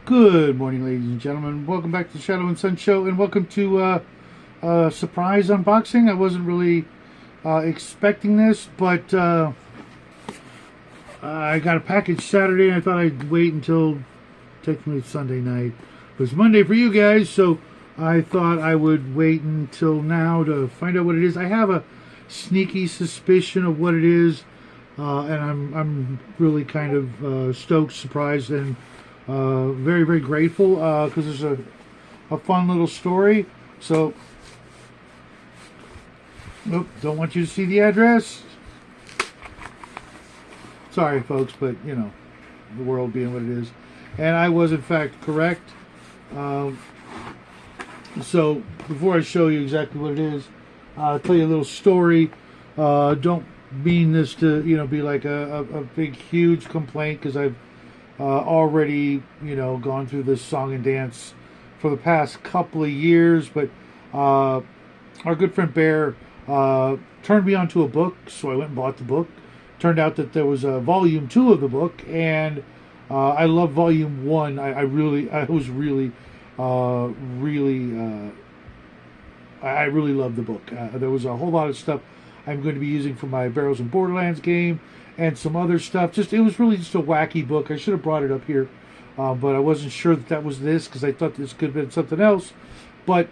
Good morning, ladies and gentlemen. Welcome back to the Shadow and Sun Show, and welcome to a surprise unboxing. I wasn't really expecting this, but I got a package Saturday, and I thought I'd wait until technically Sunday night. It was Monday for you guys, so I thought I would wait until now to find out what it is. I have a sneaky suspicion of what it is, and I'm really kind of stoked, surprised, and very, very grateful because there's a fun little story. So, nope, don't want you to see the address. Sorry, folks, but you know, the world being what it is. And I was, in fact, correct. So, before I show you exactly what it is, I'll tell you a little story. Don't mean this to, be like a big, huge complaint, because I've already, gone through this song and dance for the past couple of years, but our good friend Bear turned me onto a book, so I went and bought the book. Turned out that there was a volume 2 of the book, and I love volume 1. I really loved the book. There was a whole lot of stuff I'm going to be using for my Barrels and Borderlands game, and some other stuff. It was really just a wacky book. I should have brought it up here, but I wasn't sure that was this, because I thought this could have been something else. But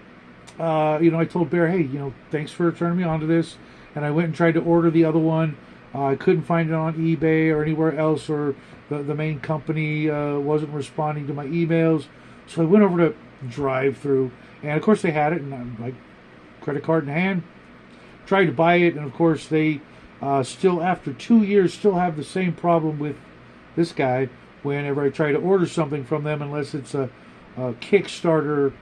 I told Bear, hey, thanks for turning me on to this. And I went and tried to order the other one. I couldn't find it on eBay or anywhere else, or the main company wasn't responding to my emails. So I went over to Drive-Thru, and of course they had it, and I'm like, credit card in hand, tried to buy it, and of course they still, after 2 years, still have the same problem with this guy whenever I try to order something from them, unless it's a Kickstarter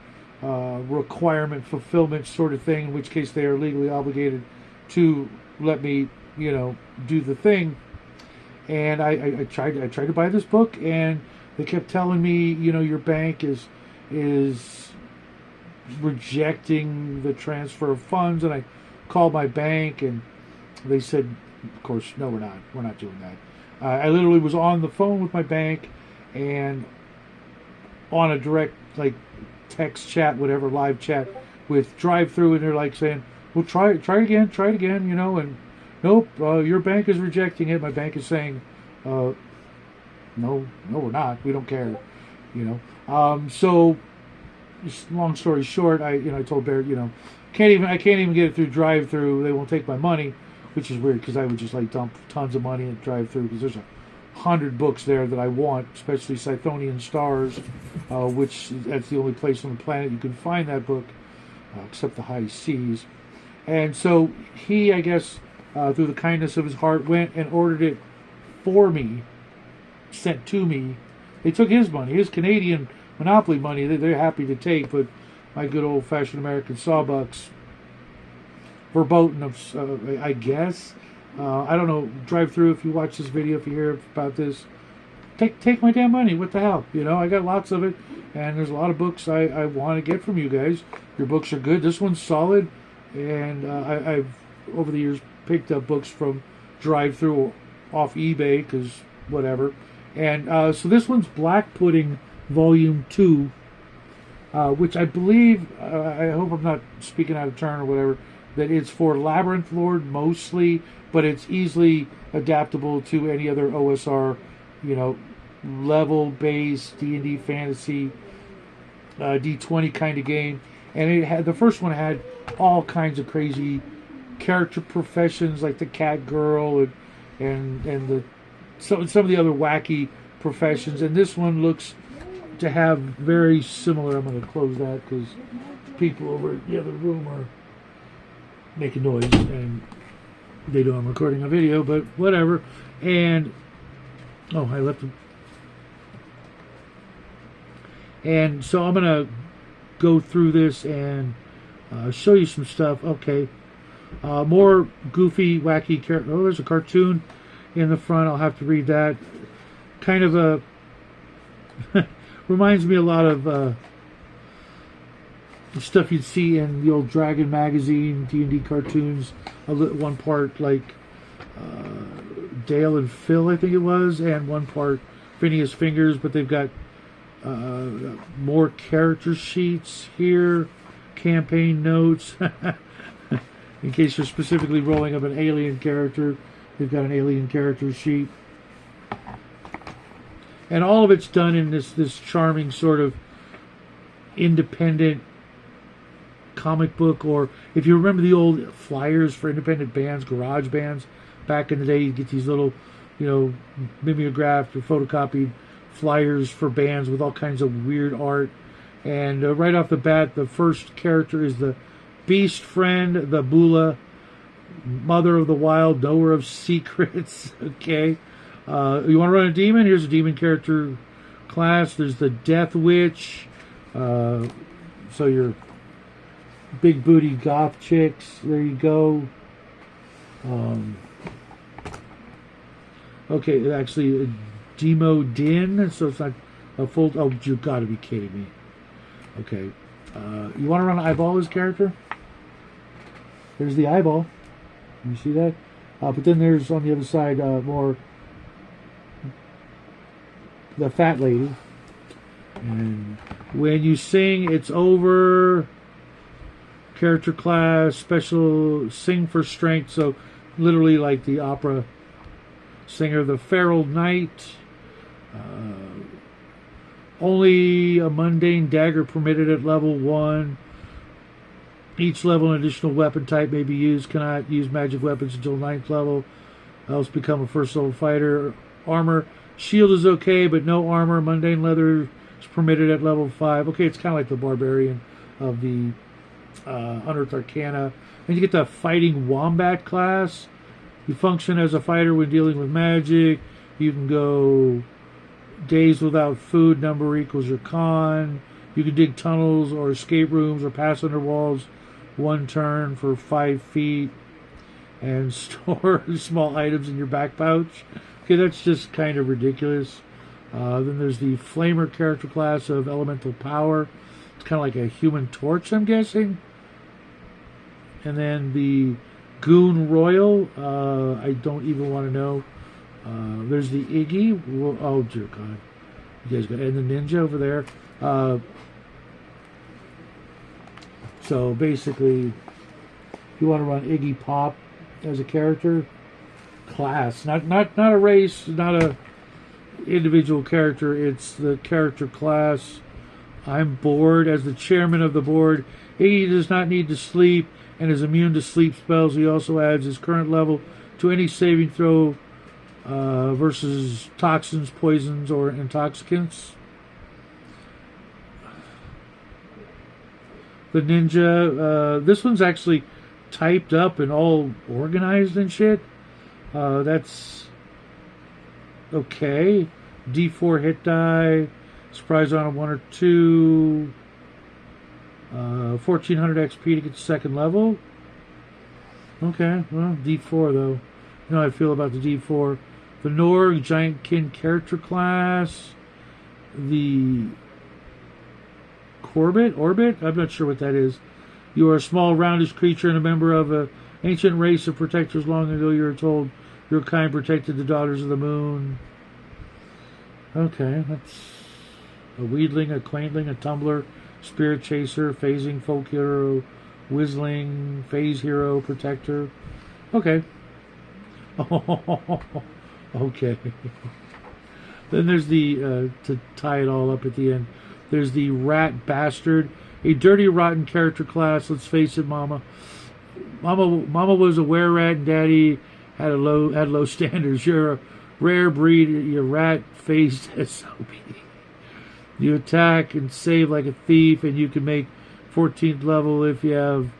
requirement fulfillment sort of thing, in which case they are legally obligated to let me, do the thing. And I tried to buy this book, and they kept telling me, your bank is rejecting the transfer of funds, and I called my bank, and they said, of course, no, we're not doing that. I literally was on the phone with my bank, and on a direct, text chat, whatever, live chat with Drive-Thru, and they're like saying, well, try it again, and nope, your bank is rejecting it. My bank is saying, no, we're not. We don't care, So, just long story short, I told Bear, I can't even get it through Drive-Thru. They won't take my money, which is weird, because I would just dump tons of money at Drive-Thru, because there's 100 books there that I want, especially Scythonian Stars, which that's the only place on the planet you can find that book, except the high seas. And so he, I guess, through the kindness of his heart, went and ordered it for me, sent to me. They took his money, his Canadian Monopoly money, they're happy to take, but my good old-fashioned American sawbucks, verboten of, I guess. I don't know, Drive-Thru, if you watch this video, if you hear about this, take my damn money. What the hell? I got lots of it, and there's a lot of books I want to get from you guys. Your books are good. This one's solid, and I've, over the years, picked up books from Drive-Thru off eBay, because whatever. And so this one's Black Pudding Volume 2, which I believe, I hope I'm not speaking out of turn or whatever, that it's for Labyrinth Lord mostly, but it's easily adaptable to any other OSR, level-based D&D fantasy, D20 kind of game. And it had, the first one had all kinds of crazy character professions, like the cat girl and the some of the other wacky professions. And this one looks to have very similar. I'm going to close that because people over in the other room are making noise, and they know I'm recording a video, but whatever. And oh, I left them. And so I'm gonna go through this and show you some stuff. Okay, more goofy, wacky character. Oh, there's a cartoon in the front. I'll have to read that. Kind of a reminds me a lot of the stuff you'd see in the old Dragon magazine, D&D cartoons. One part like Dale and Phil, I think it was, and one part Phineas Fingers, but they've got more character sheets here, campaign notes. In case you're specifically rolling up an alien character, they've got an alien character sheet. And all of it's done in this charming sort of independent comic book, or if you remember the old flyers for independent bands, garage bands, back in the day, you'd get these little, mimeographed or photocopied flyers for bands with all kinds of weird art. And right off the bat, the first character is the Beast Friend, the Bula, Mother of the Wild, Knower of Secrets. Okay. You want to run a demon? Here's a demon character class. There's the Death Witch. So your big booty goth chicks. There you go. Okay, actually, Demo Din. So it's not a full. Oh, you got to be kidding me. Okay. You want to run an eyeball as character? There's the eyeball. You see that? But then there's on the other side more the fat lady. And when you sing, it's over. Character class, special, sing for strength. So literally like the opera singer, the Feral Knight. Only a mundane dagger permitted at level 1. Each level an additional weapon type may be used. Cannot use magic weapons until 9th level. Else become a first level fighter. Armor. Shield is okay, but no armor. Mundane leather is permitted at level 5. Okay, it's kind of like the barbarian of the Unearthed Arcana. And you get the Fighting Wombat class. You function as a fighter when dealing with magic. You can go days without food. Number equals your con. You can dig tunnels or escape rooms or pass under walls 1 turn for 5 feet. And store small items in your back pouch. Okay, that's just kind of ridiculous. Then there's the Flamer character class of Elemental Power. It's kind of like a Human Torch, I'm guessing. And then the Goon Royal. I don't even want to know. There's the Iggy. Oh, dear God. You guys got, and the Ninja over there. So basically, you want to run Iggy Pop as a character class, not a race, not a individual character. It's the character class. I'm bored. As the chairman of the board, Iggy does not need to sleep and is immune to sleep spells. He also adds his current level to any saving throw versus toxins, poisons, or intoxicants. The Ninja, this one's actually typed up and all organized and shit. That's okay. D4 hit die, surprise on a 1 or 2, 1400 XP to get to 2nd level. Okay, well, D4 though. You know how I feel about the D4. The Norg, Giant Kin character class. The Orbit? I'm not sure what that is. You are a small, roundish creature and a member of an ancient race of protectors. Long ago you were told your kind protected the daughters of the moon. Okay, that's a Weedling, a Quaintling, a Tumbler, Spirit Chaser, Phasing, Folk Hero, Whistling, Phase Hero, Protector. Okay. Okay. Then there's the, to tie it all up at the end, there's the Rat Bastard. A dirty, rotten character class. Let's face it, Mama. Mama was a were-rat and Daddy had low standards. You're a rare breed. You're rat-faced SOB. You attack and save like a thief, and you can make 14th level if you have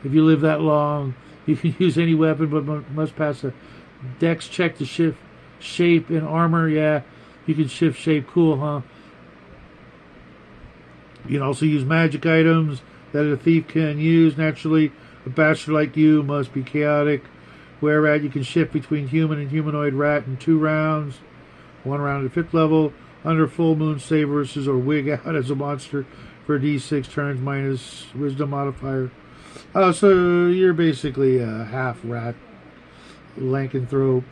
If you live that long, you can use any weapon, but must pass a dex check to shift shape in armor. Yeah, you can shift shape. Cool, huh? You can also use magic items that a thief can use. Naturally, a bastard like you must be chaotic. Where at you can shift between human and humanoid rat in 2 rounds. 1 round at 5th level. Under full moon, save versus or wig out as a monster for d6 turns minus wisdom modifier. So you're basically a half rat, lycanthrope.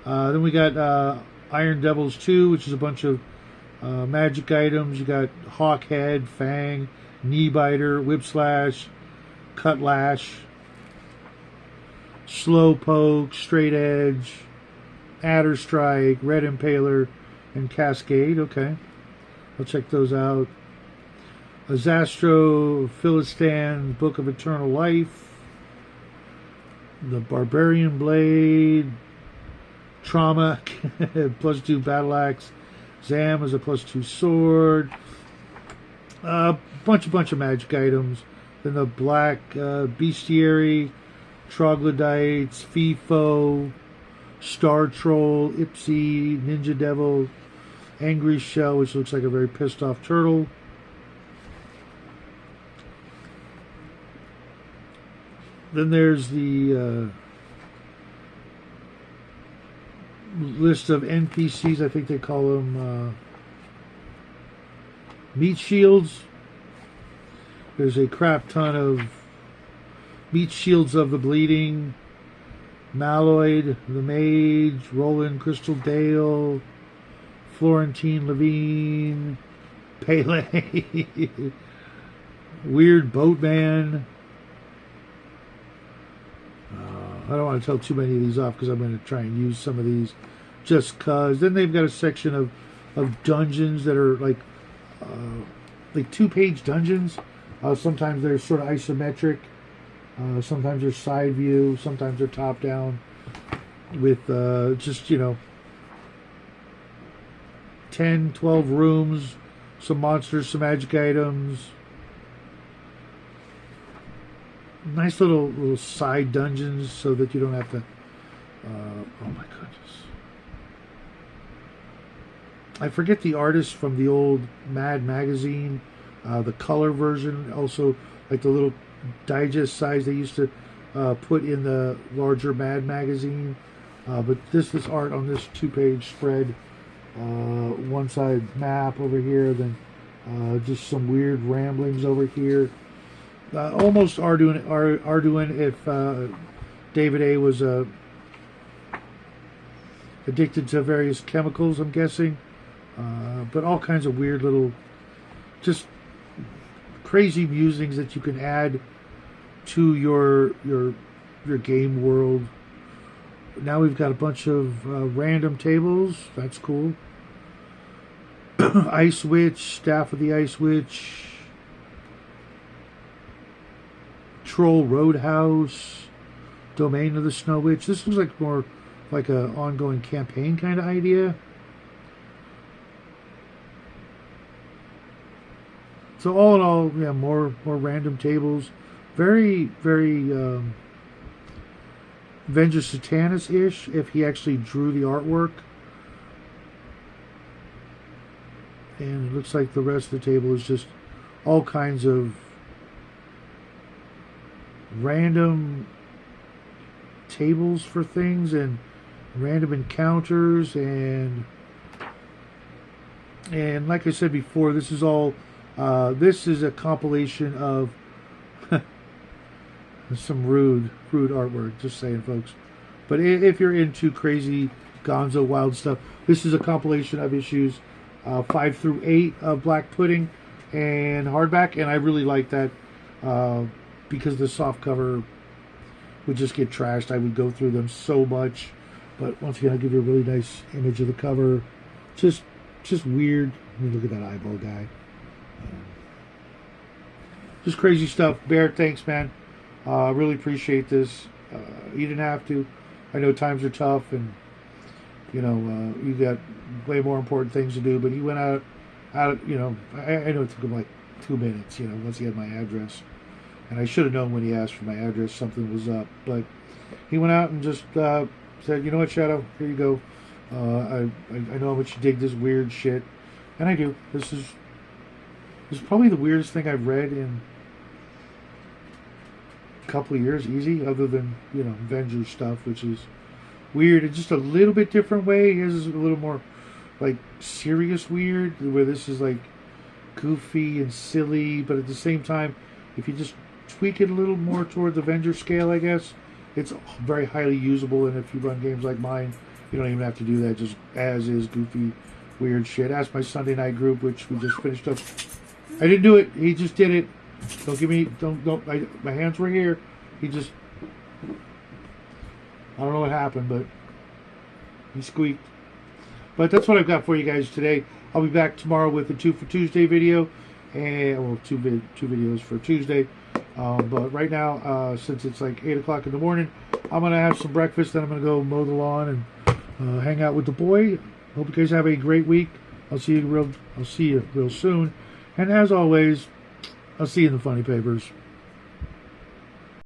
Then we got Iron Devils 2, which is a bunch of magic items. You got Hawk Head, Fang, Knee Biter, Whip Slash, Cut Lash, Slow Poke, Straight Edge, Adder Strike, Red Impaler, and Cascade. Okay, I'll check those out. A Zastro Philistan, Book of Eternal Life, the Barbarian Blade, Trauma, +2 Battle Axe, Zam is a +2 sword, bunch of magic items. Then the Black Bestiary, Troglodytes, FIFO, Star Troll, Ipsy, Ninja Devil, Angry Shell, which looks like a very pissed off turtle. Then there's the list of NPCs. I think they call them meat shields. There's a crap ton of meat shields of the bleeding. Maloid, the Mage, Roland, Crystal Dale, Florentine Levine, Pele, Weird Boatman. I don't want to tell too many of these off because I'm going to try and use some of these just cause. Then they've got a section of dungeons that are like 2-page dungeons. Sometimes they're sort of isometric. Sometimes they're side view. Sometimes they're top down with just, 10, 12 rooms, some monsters, some magic items. Nice little side dungeons so that you don't have to... oh my goodness. I forget the artist from the old Mad magazine. The color version, also like the little digest size they used to put in the larger Mad magazine. But this is art on this 2-page spread. One side map over here, then just some weird ramblings over here. Almost Arduin if David A. was addicted to various chemicals, I'm guessing. But all kinds of weird little, just crazy musings that you can add to your game world. Now we've got a bunch of random tables. That's cool. Ice Witch, Staff of the Ice Witch, Troll Roadhouse, Domain of the Snow Witch. This looks like more like a ongoing campaign kind of idea. So all in all, yeah, more random tables. Very, very Vengeance Satanis-ish, if he actually drew the artwork. And it looks like the rest of the table is just all kinds of random tables for things and random encounters and like I said before, this is all this is a compilation of some rude artwork, just saying, folks. But if you're into crazy gonzo wild stuff, this is a compilation of issues 5 through 8 of Black Pudding and hardback, and I really like that because the soft cover would just get trashed. I would go through them so much, but once again, I'll give you a really nice image of the cover. Just weird. I mean, look at that eyeball guy. Just crazy stuff. Bear, thanks, man. Really appreciate this. You didn't have to. I know times are tough, and you got way more important things to do. But he went out. I know it took him like 2 minutes. Once he had my address, And I should have known when he asked for my address something was up. But he went out and just said, you know what, Shadow, here you go. I know how much you dig this weird shit. And I do. This is probably the weirdest thing I've read in a couple of years, easy, other than, Avengers stuff, which is weird in just a little bit different way. His is a little more like serious weird, where this is like goofy and silly, but at the same time, if you just tweak it a little more toward the Avenger scale, I guess, it's very highly usable. And if you run games like mine, you don't even have to do that, just as is goofy, weird shit. Ask my Sunday night group, which we just finished up. I didn't do it. He just did it. My hands were here. He just, I don't know what happened, but he squeaked. But that's what I've got for you guys today. I'll be back tomorrow with a 2 for Tuesday video, and two videos for Tuesday. But right now, since it's like 8 o'clock in the morning, I'm gonna have some breakfast. Then I'm gonna go mow the lawn and hang out with the boy. Hope you guys have a great week. I'll see you real soon. And as always, I'll see you in the funny papers.